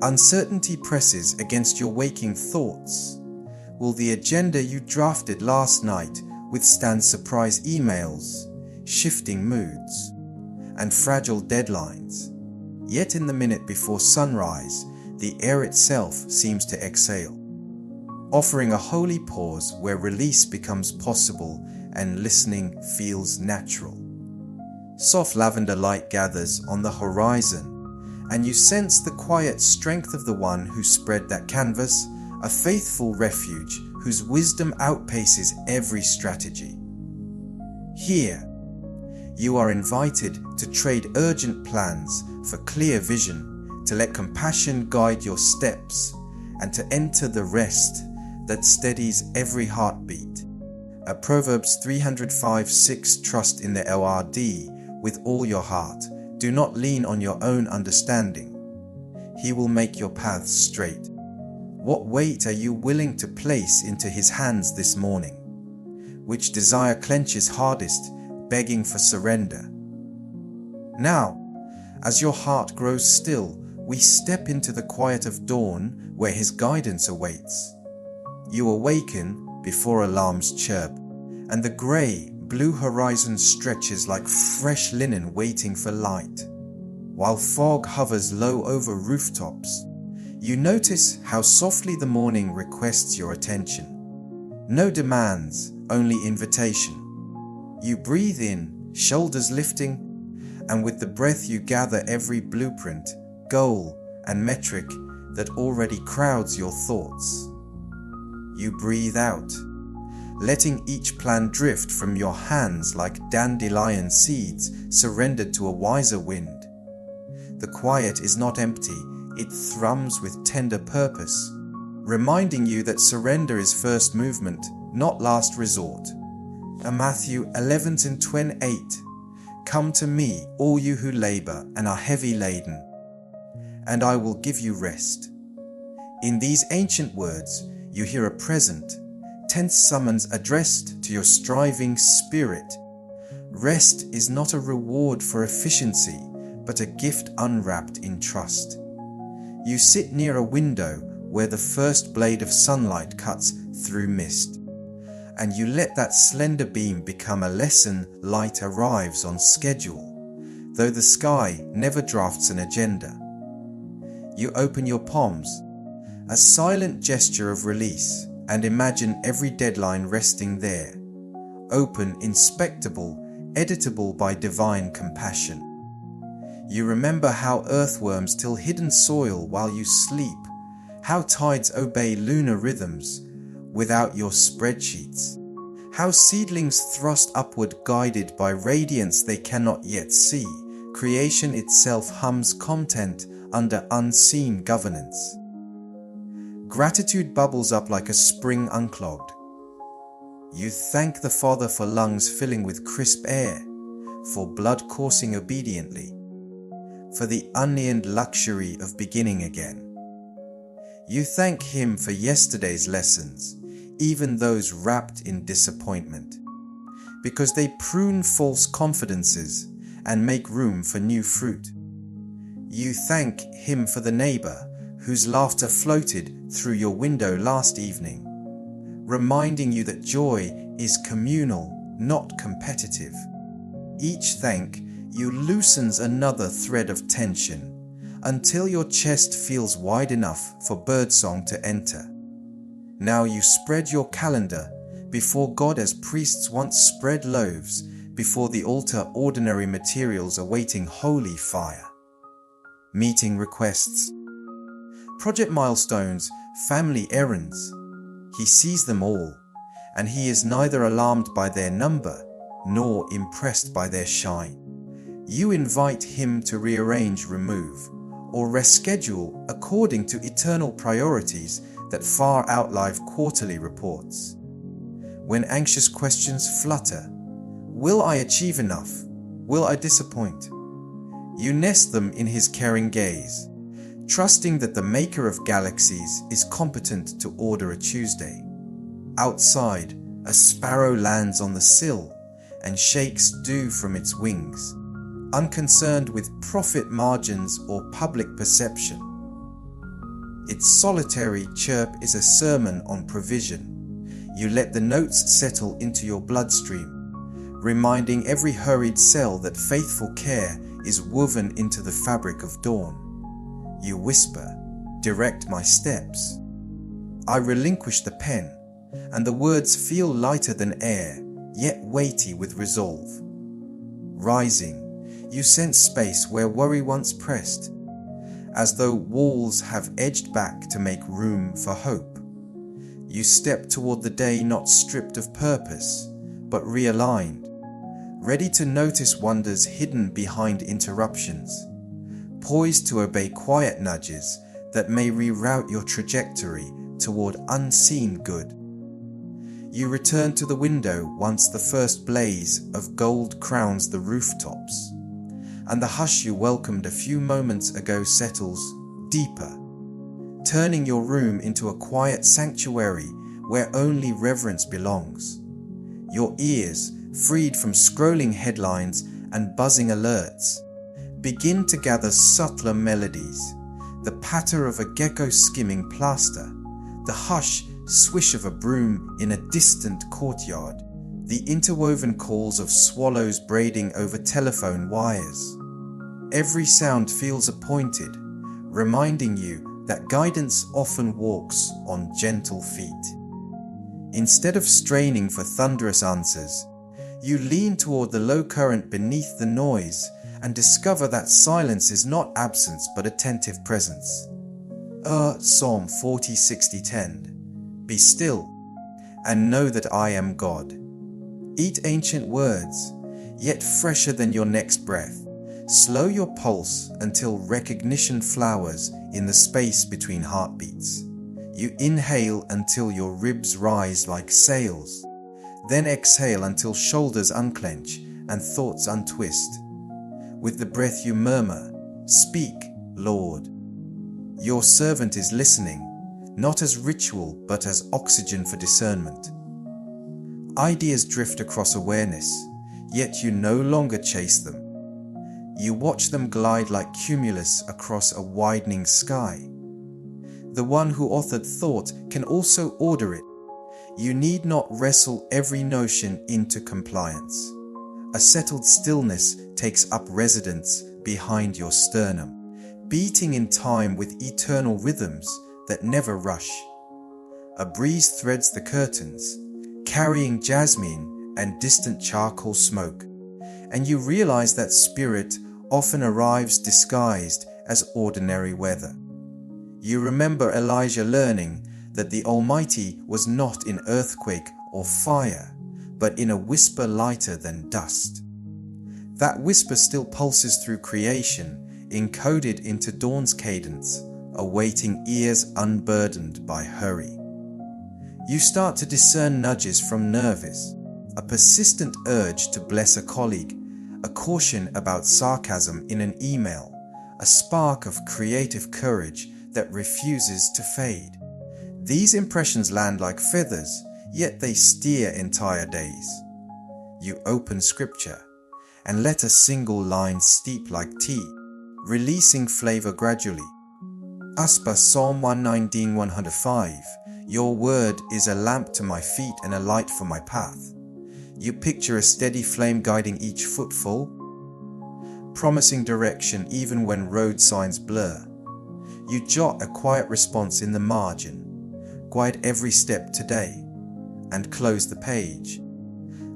Uncertainty presses against your waking thoughts. Will the agenda you drafted last night withstand surprise emails, shifting moods, and fragile deadlines? Yet in the minute before sunrise, the air itself seems to exhale, offering a holy pause where release becomes possible and listening feels natural. Soft lavender light gathers on the horizon, and you sense the quiet strength of the one who spread that canvas, a faithful refuge whose wisdom outpaces every strategy. Here, you are invited to trade urgent plans for clear vision, to let compassion guide your steps, and to enter the rest that steadies every heartbeat. Proverbs 305:6 Trust in the Lord with all your heart. Do not lean on your own understanding. He will make your paths straight. What weight are you willing to place into His hands this morning? Which desire clenches hardest, begging for surrender? Now, as your heart grows still, we step into the quiet of dawn where His guidance awaits. You awaken before alarms chirp, and the grey-blue horizon stretches like fresh linen waiting for light. While fog hovers low over rooftops, you notice how softly the morning requests your attention. No demands, only invitation. You breathe in, shoulders lifting, and with the breath you gather every blueprint, goal, and metric that already crowds your thoughts. You breathe out, letting each plan drift from your hands like dandelion seeds surrendered to a wiser wind. The quiet is not empty, it thrums with tender purpose, reminding you that surrender is first movement, not last resort. Matthew 11:28. Come to me, all you who labor and are heavy laden, and I will give you rest. In these ancient words, you hear a present, tense summons addressed to your striving spirit. Rest is not a reward for efficiency, but a gift unwrapped in trust. You sit near a window where the first blade of sunlight cuts through mist, and you let that slender beam become a lesson light arrives on schedule, though the sky never drafts an agenda. You open your palms, a silent gesture of release, and imagine every deadline resting there, open, inspectable, editable by divine compassion. You remember how earthworms till hidden soil while you sleep, how tides obey lunar rhythms without your spreadsheets, how seedlings thrust upward guided by radiance they cannot yet see. Creation itself hums content under unseen governance. Gratitude bubbles up like a spring unclogged. You thank the Father for lungs filling with crisp air, for blood coursing obediently, for the unearned luxury of beginning again. You thank Him for yesterday's lessons, even those wrapped in disappointment, because they prune false confidences and make room for new fruit. You thank Him for the neighbor whose laughter floated through your window last evening, reminding you that joy is communal, not competitive. Each thank you loosens another thread of tension until your chest feels wide enough for birdsong to enter. Now you spread your calendar before God as priests once spread loaves before the altar, ordinary materials awaiting holy fire. Meeting requests, project milestones, family errands. He sees them all, and He is neither alarmed by their number nor impressed by their shine. You invite Him to rearrange, remove, or reschedule according to eternal priorities that far outlive quarterly reports. When anxious questions flutter, will I achieve enough? Will I disappoint? You nest them in His caring gaze, trusting that the Maker of galaxies is competent to order a Tuesday. Outside, a sparrow lands on the sill and shakes dew from its wings, unconcerned with profit margins or public perception. Its solitary chirp is a sermon on provision. You let the notes settle into your bloodstream, reminding every hurried cell that faithful care is woven into the fabric of dawn. You whisper, "Direct my steps." I relinquish the pen, and the words feel lighter than air, yet weighty with resolve. Rising, you sense space where worry once pressed, as though walls have edged back to make room for hope. You step toward the day not stripped of purpose, but realigned, ready to notice wonders hidden behind interruptions, poised to obey quiet nudges that may reroute your trajectory toward unseen good. You return to the window once the first blaze of gold crowns the rooftops, and the hush you welcomed a few moments ago settles deeper, turning your room into a quiet sanctuary where only reverence belongs. Your ears, freed from scrolling headlines and buzzing alerts, begin to gather subtler melodies, the patter of a gecko skimming plaster, the hush swish of a broom in a distant courtyard, the interwoven calls of swallows braiding over telephone wires. Every sound feels appointed, reminding you that guidance often walks on gentle feet. Instead of straining for thunderous answers, you lean toward the low current beneath the noise and discover that silence is not absence but attentive presence. Psalm 40:60-10. Be still and know that I am God. Eat ancient words, yet fresher than your next breath. Slow your pulse until recognition flowers in the space between heartbeats. You inhale until your ribs rise like sails, then exhale until shoulders unclench and thoughts untwist. With the breath you murmur, "Speak, Lord." Your servant is listening, not as ritual but as oxygen for discernment. Ideas drift across awareness, yet you no longer chase them. You watch them glide like cumulus across a widening sky. The one who authored thought can also order it. You need not wrestle every notion into compliance. A settled stillness takes up residence behind your sternum, beating in time with eternal rhythms that never rush. A breeze threads the curtains, carrying jasmine and distant charcoal smoke, and you realize that spirit often arrives disguised as ordinary weather. You remember Elijah learning that the Almighty was not in earthquake or fire, but in a whisper lighter than dust. That whisper still pulses through creation, encoded into dawn's cadence, awaiting ears unburdened by hurry. You start to discern nudges from nerves, a persistent urge to bless a colleague, a caution about sarcasm in an email, a spark of creative courage that refuses to fade. These impressions land like feathers, yet they steer entire days. You open scripture and let a single line steep like tea, releasing flavor gradually. Aspa Psalm 119:105. Your word is a lamp to my feet and a light for my path. You picture a steady flame guiding each footfall, promising direction even when road signs blur. You jot a quiet response in the margin, guide every step today, and close the page,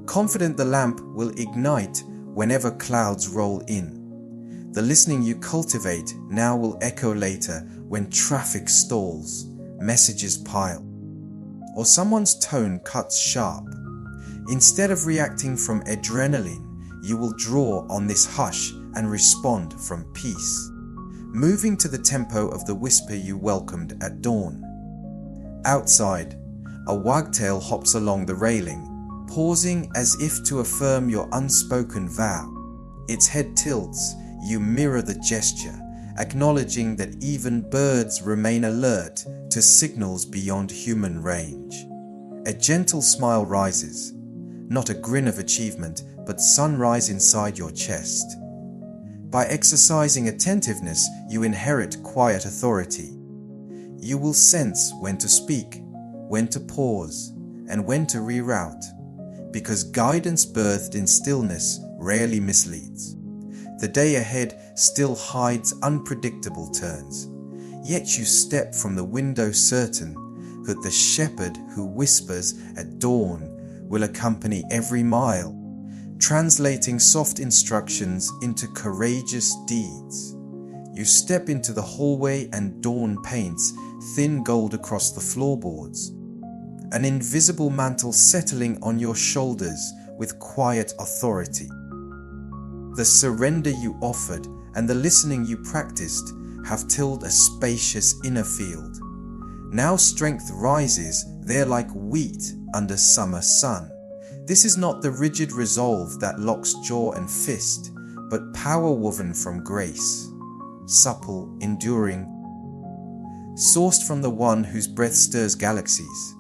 confident the lamp will ignite whenever clouds roll in. The listening you cultivate now will echo later when traffic stalls, messages pile, or someone's tone cuts sharp. Instead of reacting from adrenaline, you will draw on this hush and respond from peace, moving to the tempo of the whisper you welcomed at dawn. Outside, a wagtail hops along the railing, pausing as if to affirm your unspoken vow. Its head tilts, you mirror the gesture, acknowledging that even birds remain alert to signals beyond human range. A gentle smile rises, not a grin of achievement, but sunrise inside your chest. By exercising attentiveness, you inherit quiet authority. You will sense when to speak, when to pause, and when to reroute, because guidance birthed in stillness rarely misleads. The day ahead still hides unpredictable turns, yet you step from the window certain that the shepherd who whispers at dawn will accompany every mile, translating soft instructions into courageous deeds. You step into the hallway and dawn paints thin gold across the floorboards, an invisible mantle settling on your shoulders with quiet authority. The surrender you offered and the listening you practiced have tilled a spacious inner field. Now strength rises there like wheat under summer sun. This is not the rigid resolve that locks jaw and fist, but power woven from grace, supple, enduring, sourced from the one whose breath stirs galaxies.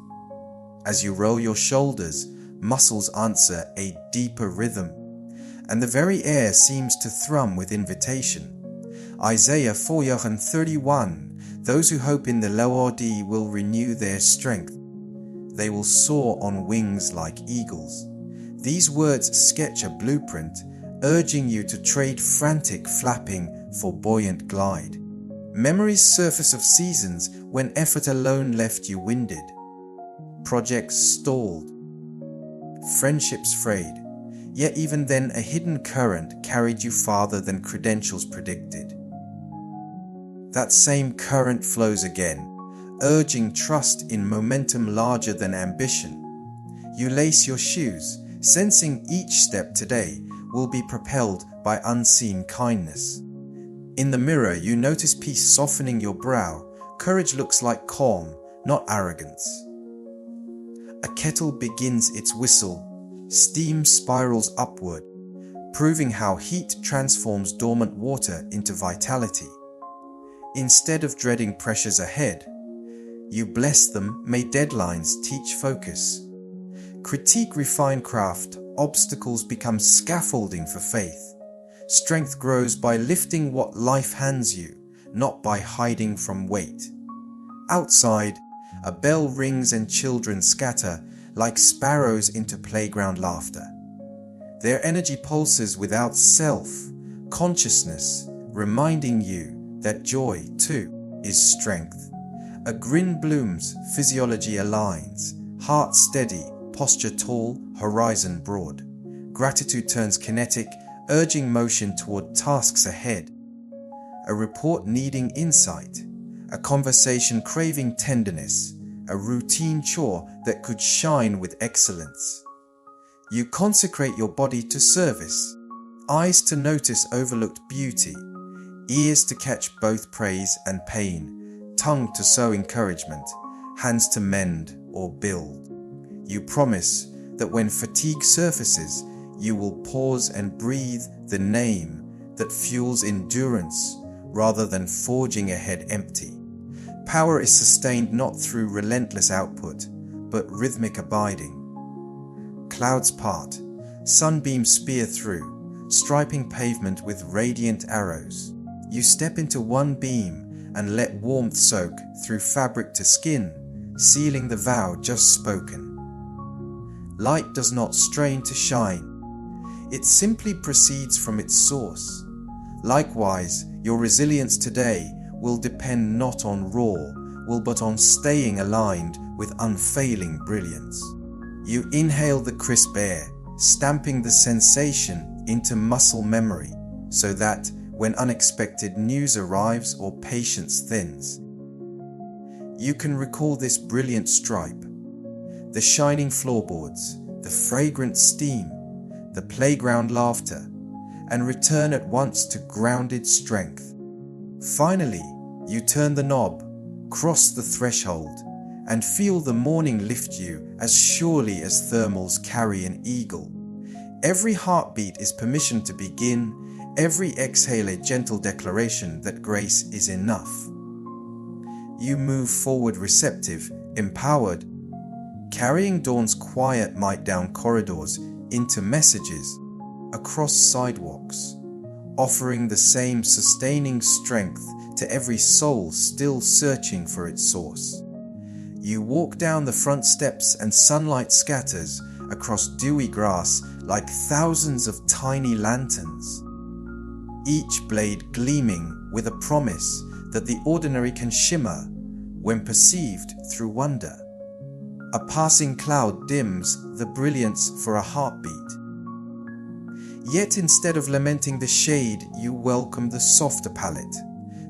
As you roll your shoulders, muscles answer a deeper rhythm, and the very air seems to thrum with invitation. Isaiah 4:31, those who hope in the Lord will renew their strength. They will soar on wings like eagles. These words sketch a blueprint, urging you to trade frantic flapping for buoyant glide. Memories surface of seasons when effort alone left you winded. Projects stalled. Friendships frayed. Yet even then a hidden current carried you farther than credentials predicted. That same current flows again, urging trust in momentum larger than ambition. You lace your shoes, sensing each step today will be propelled by unseen kindness. In the mirror, you notice peace softening your brow. Courage looks like calm, not arrogance. A kettle begins its whistle. Steam spirals upward, proving how heat transforms dormant water into vitality. Instead of dreading pressures ahead, you bless them. May deadlines teach focus. Critique refine craft. Obstacles become scaffolding for faith. Strength grows by lifting what life hands you, not by hiding from weight. Outside, a bell rings and children scatter like sparrows into playground laughter. Their energy pulses without self-consciousness, reminding you that joy, too, is strength. A grin blooms, physiology aligns, heart steady, posture tall, horizon broad. Gratitude turns kinetic, urging motion toward tasks ahead. A report needing insight, a conversation craving tenderness, a routine chore that could shine with excellence. You consecrate your body to service, eyes to notice overlooked beauty, ears to catch both praise and pain, tongue to sow encouragement, hands to mend or build. You promise that when fatigue surfaces, you will pause and breathe the name that fuels endurance rather than forging ahead empty. Power is sustained not through relentless output, but rhythmic abiding. Clouds part, sunbeams spear through, striping pavement with radiant arrows. You step into one beam and let warmth soak through fabric to skin, sealing the vow just spoken. Light does not strain to shine. It simply proceeds from its source. Likewise, your resilience today will depend not on roar, but on staying aligned with unfailing brilliance. You inhale the crisp air, stamping the sensation into muscle memory, so that when unexpected news arrives or patience thins, you can recall this brilliant stripe, the shining floorboards, the fragrant steam, the playground laughter, and return at once to grounded strength. Finally, you turn the knob, cross the threshold, and feel the morning lift you as surely as thermals carry an eagle. Every heartbeat is permission to begin, every exhale a gentle declaration that grace is enough. You move forward receptive, empowered, carrying dawn's quiet might down corridors, into messages, across sidewalks, offering the same sustaining strength to every soul still searching for its source. You walk down the front steps and sunlight scatters across dewy grass like thousands of tiny lanterns, each blade gleaming with a promise that the ordinary can shimmer when perceived through wonder. A passing cloud dims the brilliance for a heartbeat. Yet instead of lamenting the shade, you welcome the softer palette,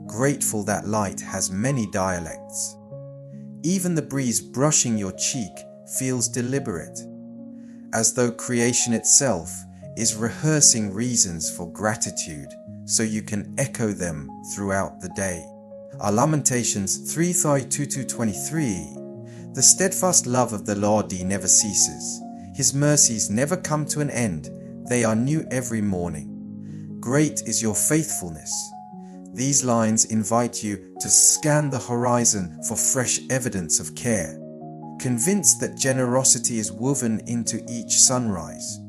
grateful that light has many dialects. Even the breeze brushing your cheek feels deliberate, as though creation itself is rehearsing reasons for gratitude so you can echo them throughout the day. Our Lamentations 3:22-23. The steadfast love of the Lord never ceases. His mercies never come to an end. They are new every morning. Great is your faithfulness. These lines invite you to scan the horizon for fresh evidence of care, convinced that generosity is woven into each sunrise.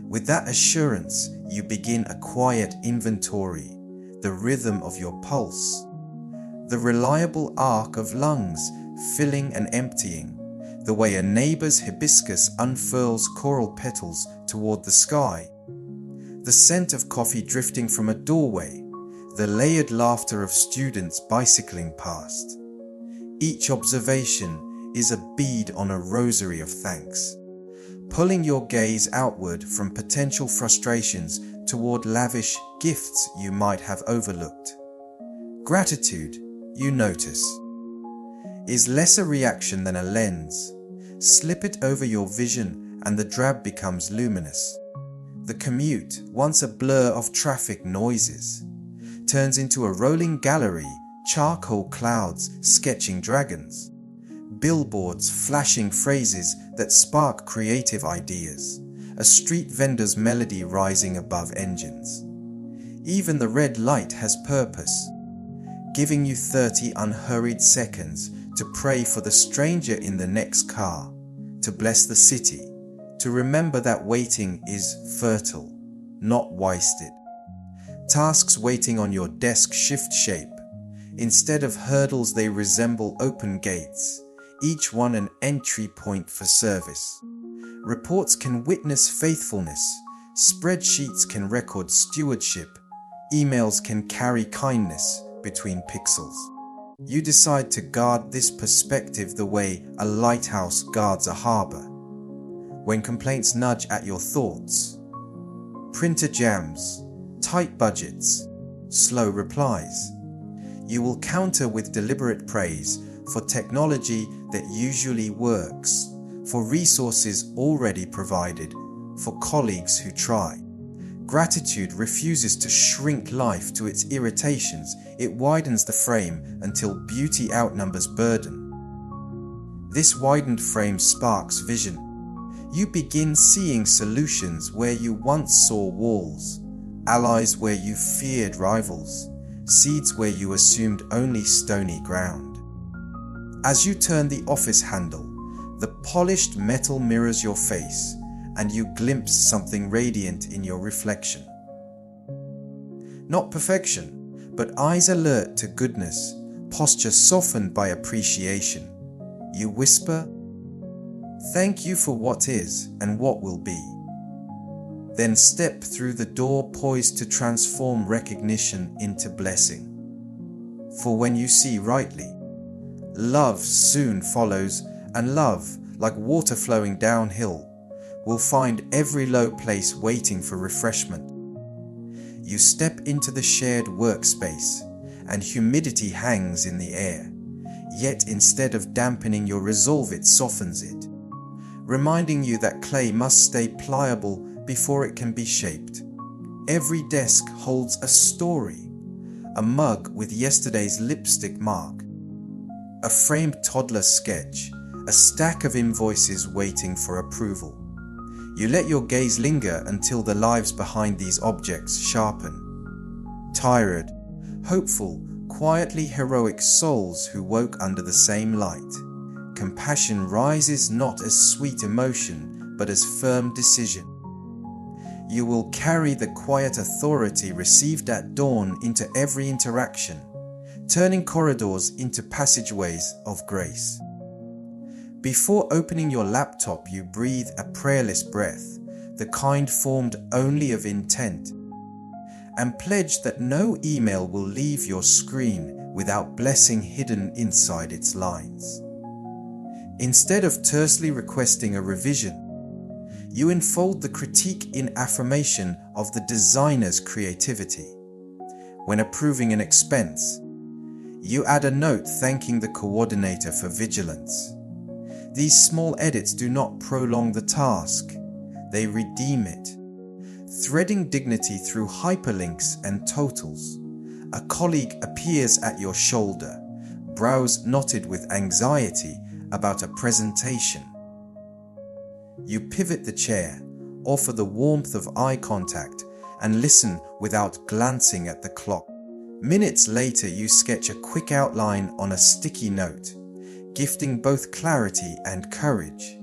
With that assurance, you begin a quiet inventory, the rhythm of your pulse, the reliable arc of lungs filling and emptying, the way a neighbor's hibiscus unfurls coral petals toward the sky, the scent of coffee drifting from a doorway, the layered laughter of students bicycling past. Each observation is a bead on a rosary of thanks, pulling your gaze outward from potential frustrations toward lavish gifts you might have overlooked. Gratitude, you notice, is less a reaction than a lens. Slip it over your vision and the drab becomes luminous. The commute, once a blur of traffic noises, turns into a rolling gallery, charcoal clouds sketching dragons, billboards flashing phrases that spark creative ideas, a street vendor's melody rising above engines. Even the red light has purpose, giving you 30 unhurried seconds to pray for the stranger in the next car, to bless the city, to remember that waiting is fertile, not wasted. Tasks waiting on your desk shift shape. Instead of hurdles, they resemble open gates, each one an entry point for service. Reports can witness faithfulness, spreadsheets can record stewardship, emails can carry kindness between pixels. You decide to guard this perspective the way a lighthouse guards a harbor. When complaints nudge at your thoughts, printer jams, tight budgets, slow replies, you will counter with deliberate praise for technology that usually works, for resources already provided, for colleagues who try. Gratitude refuses to shrink life to its irritations. It widens the frame until beauty outnumbers burden. This widened frame sparks vision. You begin seeing solutions where you once saw walls, allies where you feared rivals, seeds where you assumed only stony ground. As you turn the office handle, the polished metal mirrors your face, and you glimpse something radiant in your reflection. Not perfection, but eyes alert to goodness, posture softened by appreciation. You whisper, "Thank you for what is and what will be." Then step through the door poised to transform recognition into blessing. For when you see rightly, love soon follows, and love, like water flowing downhill, will find every low place waiting for refreshment. You step into the shared workspace, and humidity hangs in the air. Yet instead of dampening your resolve, it softens it, reminding you that clay must stay pliable before it can be shaped. Every desk holds a story, a mug with yesterday's lipstick mark, a framed toddler sketch, a stack of invoices waiting for approval. You let your gaze linger until the lives behind these objects sharpen. Tired, hopeful, quietly heroic souls who woke under the same light. Compassion rises not as sweet emotion, but as firm decision. You will carry the quiet authority received at dawn into every interaction, turning corridors into passageways of grace. Before opening your laptop, you breathe a prayerless breath, the kind formed only of intent, and pledge that no email will leave your screen without blessing hidden inside its lines. Instead of tersely requesting a revision, you enfold the critique in affirmation of the designer's creativity. When approving an expense, you add a note thanking the coordinator for vigilance. These small edits do not prolong the task, they redeem it. Threading dignity through hyperlinks and totals, a colleague appears at your shoulder, brows knotted with anxiety about a presentation. You pivot the chair, offer the warmth of eye contact, and listen without glancing at the clock. Minutes later, you sketch a quick outline on a sticky note, gifting both clarity and courage.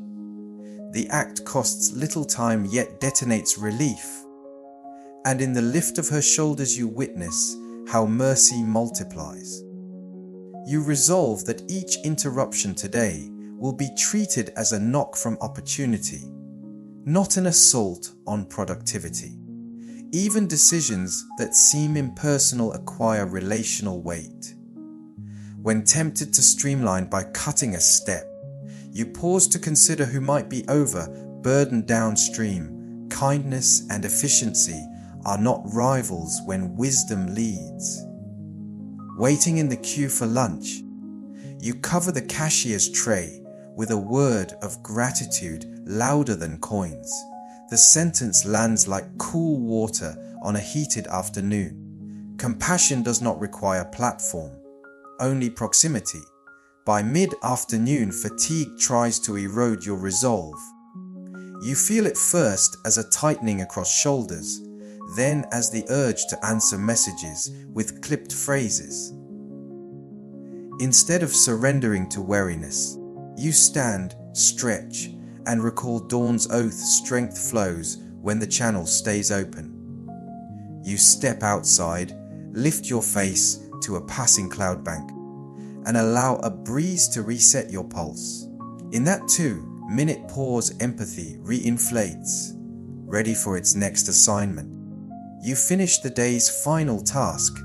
The act costs little time yet detonates relief. And in the lift of her shoulders you witness how mercy multiplies. You resolve that each interruption today will be treated as a knock from opportunity, not an assault on productivity. Even decisions that seem impersonal acquire relational weight. When tempted to streamline by cutting a step, you pause to consider who might be overburdened downstream. Kindness and efficiency are not rivals when wisdom leads. Waiting in the queue for lunch, you cover the cashier's tray with a word of gratitude louder than coins. The sentence lands like cool water on a heated afternoon. Compassion does not require platform, only proximity. By mid-afternoon, fatigue tries to erode your resolve. You feel it first as a tightening across shoulders, then as the urge to answer messages with clipped phrases. Instead of surrendering to weariness, you stand, stretch, and recall dawn's oath: strength flows when the channel stays open. You step outside, lift your face to a passing cloud bank, and allow a breeze to reset your pulse. In that 2-minute pause, empathy reinflates, ready for its next assignment. You finish the day's final task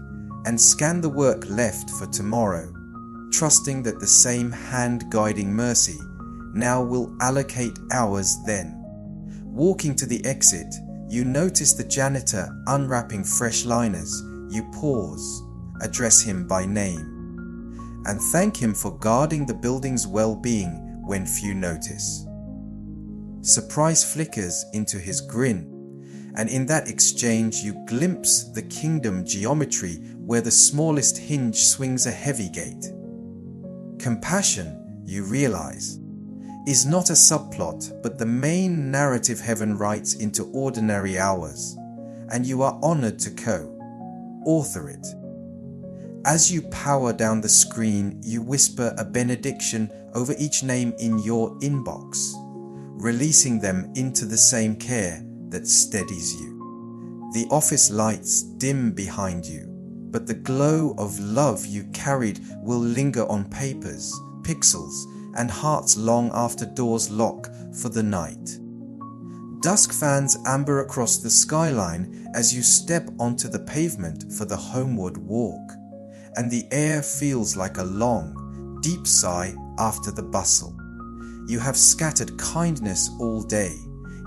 and scan the work left for tomorrow, trusting that the same hand-guiding mercy now will allocate hours then. Walking to the exit, you notice the janitor unwrapping fresh liners. You pause, address him by name, and thank him for guarding the building's well-being when few notice. Surprise flickers into his grin, and in that exchange you glimpse the kingdom geometry where the smallest hinge swings a heavy gate. Compassion, you realize, is not a subplot but the main narrative heaven writes into ordinary hours, and you are honored to co-author it. As you power down the screen, you whisper a benediction over each name in your inbox, releasing them into the same care that steadies you. The office lights dim behind you, but the glow of love you carried will linger on papers, pixels, and hearts long after doors lock for the night. Dusk fans amber across the skyline as you step onto the pavement for the homeward walk, and the air feels like a long, deep sigh after the bustle. You have scattered kindness all day,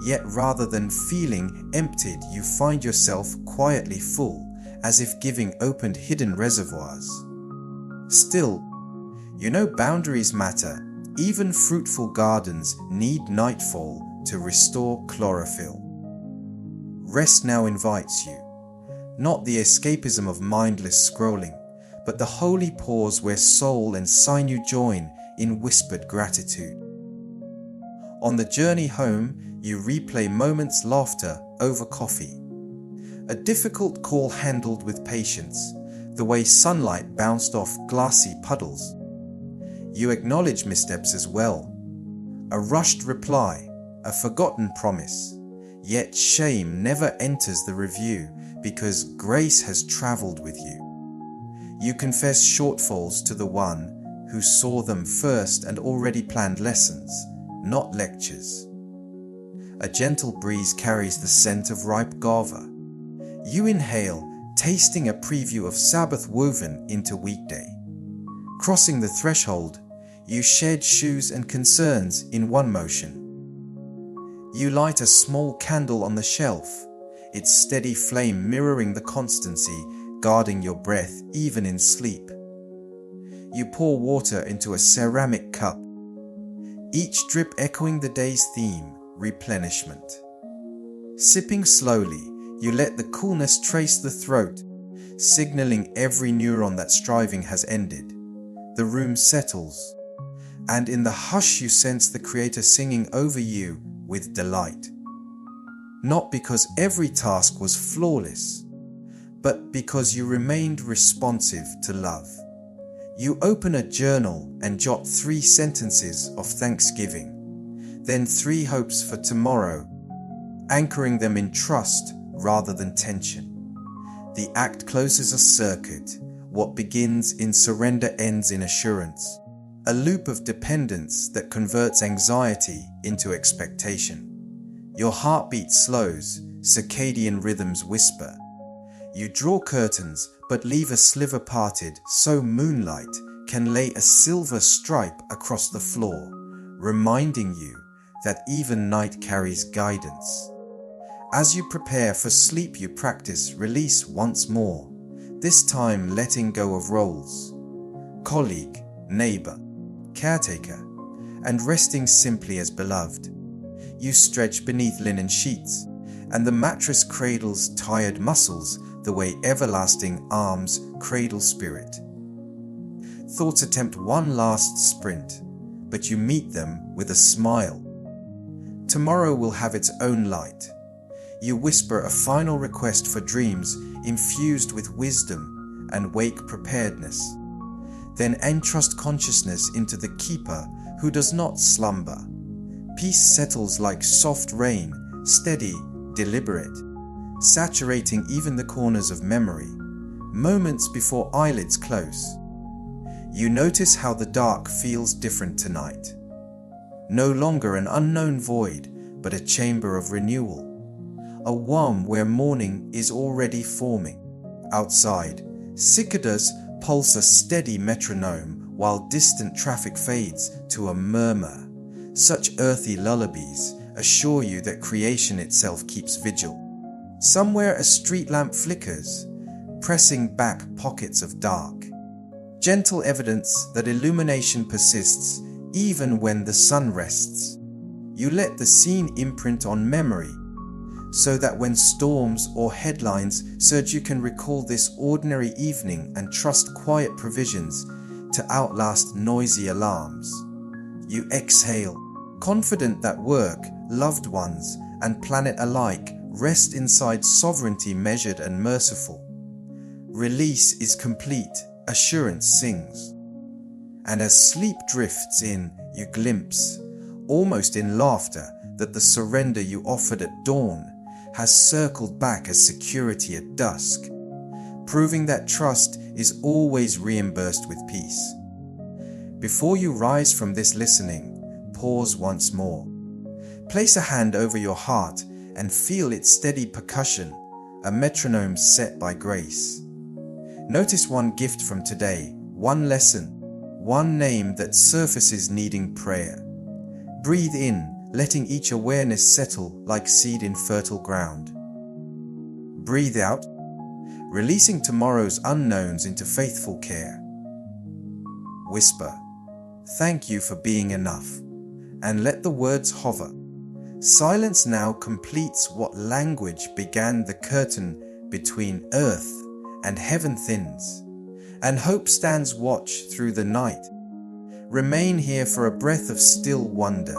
yet rather than feeling emptied, you find yourself quietly full, as if giving opened hidden reservoirs. Still, you know boundaries matter. Even fruitful gardens need nightfall to restore chlorophyll. Rest now invites you, not the escapism of mindless scrolling, but the holy pause where soul and sinew join in whispered gratitude. On the journey home, you replay moments laughter over coffee. A difficult call handled with patience, the way sunlight bounced off glassy puddles. You acknowledge missteps as well. A rushed reply, a forgotten promise. Yet shame never enters the review because grace has traveled with you. You confess shortfalls to the one who saw them first and already planned lessons, not lectures. A gentle breeze carries the scent of ripe guava. You inhale, tasting a preview of Sabbath woven into weekday. Crossing the threshold, you shed shoes and concerns in one motion. You light a small candle on the shelf, its steady flame mirroring the constancy guarding your breath even in sleep. You pour water into a ceramic cup, each drip echoing the day's theme, replenishment. Sipping slowly, you let the coolness trace the throat, signaling every neuron that striving has ended. The room settles, and in the hush you sense the Creator singing over you with delight. Not because every task was flawless, but because you remained responsive to love. You open a journal and jot 3 sentences of thanksgiving, then 3 hopes for tomorrow, anchoring them in trust rather than tension. The act closes a circuit. What begins in surrender ends in assurance, a loop of dependence that converts anxiety into expectation. Your heartbeat slows, circadian rhythms whisper. You draw curtains but leave a sliver parted so moonlight can lay a silver stripe across the floor, reminding you that even night carries guidance. As you prepare for sleep, you practice release once more, this time letting go of roles, colleague, neighbor, caretaker, and resting simply as beloved. You stretch beneath linen sheets, and the mattress cradles tired muscles the way everlasting arms cradle spirit. Thoughts attempt one last sprint, but you meet them with a smile. Tomorrow will have its own light. You whisper a final request for dreams infused with wisdom and wake preparedness. Then entrust consciousness into the keeper who does not slumber. Peace settles like soft rain, steady, deliberate, saturating even the corners of memory, moments before eyelids close. You notice how the dark feels different tonight. No longer an unknown void, but a chamber of renewal. A womb where morning is already forming. Outside, cicadas pulse a steady metronome while distant traffic fades to a murmur. Such earthy lullabies assure you that creation itself keeps vigil. Somewhere a street lamp flickers, pressing back pockets of dark. Gentle evidence that illumination persists even when the sun rests. You let the scene imprint on memory, so that when storms or headlines surge you can recall this ordinary evening and trust quiet provisions to outlast noisy alarms. You exhale, confident that work, loved ones, and planet alike rest inside sovereignty measured and merciful. Release is complete, assurance sings. And as sleep drifts in, you glimpse, almost in laughter, that the surrender you offered at dawn has circled back as security at dusk, proving that trust is always reimbursed with peace. Before you rise from this listening, pause once more. Place a hand over your heart and feel its steady percussion, a metronome set by grace. Notice one gift from today, one lesson, one name that surfaces needing prayer. Breathe in, letting each awareness settle like seed in fertile ground. Breathe out, releasing tomorrow's unknowns into faithful care. Whisper, thank you for being enough, and let the words hover. Silence now completes what language began. The curtain between earth and heaven thins, and hope stands watch through the night. Remain here for a breath of still wonder.